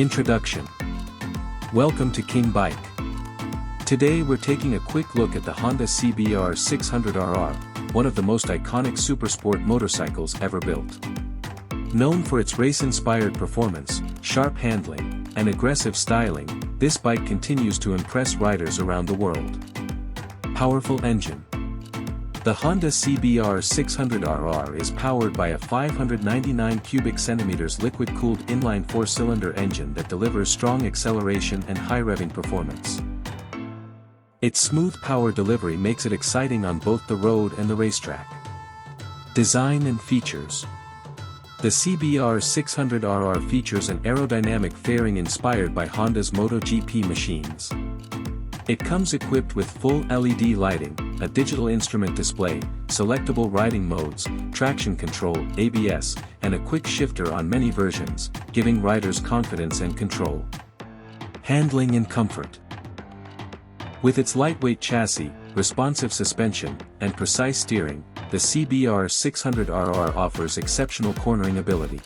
Introduction. Welcome to King Bike. Today we're taking a quick look at the Honda CBR600RR, one of the most iconic supersport motorcycles ever built. Known for its race-inspired performance, sharp handling, and aggressive styling, this bike continues to impress riders around the world. Powerful engine. The Honda CBR600RR is powered by a 599 cubic centimeters liquid-cooled inline-four cylinder engine that delivers strong acceleration and high-revving performance. Its smooth power delivery makes it exciting on both the road and the racetrack. Design and features. The CBR600RR features an aerodynamic fairing inspired by Honda's MotoGP machines. It comes equipped with full LED lighting, a digital instrument display, selectable riding modes, traction control, ABS, and a quick shifter on many versions, giving riders confidence and control. Handling and comfort. With its lightweight chassis, responsive suspension, and precise steering, the CBR600RR offers exceptional cornering ability.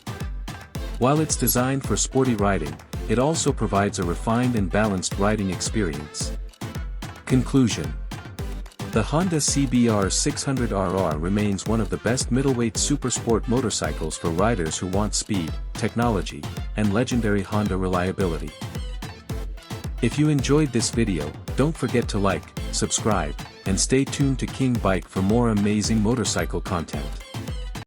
While it's designed for sporty riding, it also provides a refined and balanced riding experience. Conclusion. The Honda CBR600RR remains one of the best middleweight supersport motorcycles for riders who want speed, technology, and legendary Honda reliability. If you enjoyed this video, don't forget to like, subscribe, and stay tuned to King Bike for more amazing motorcycle content.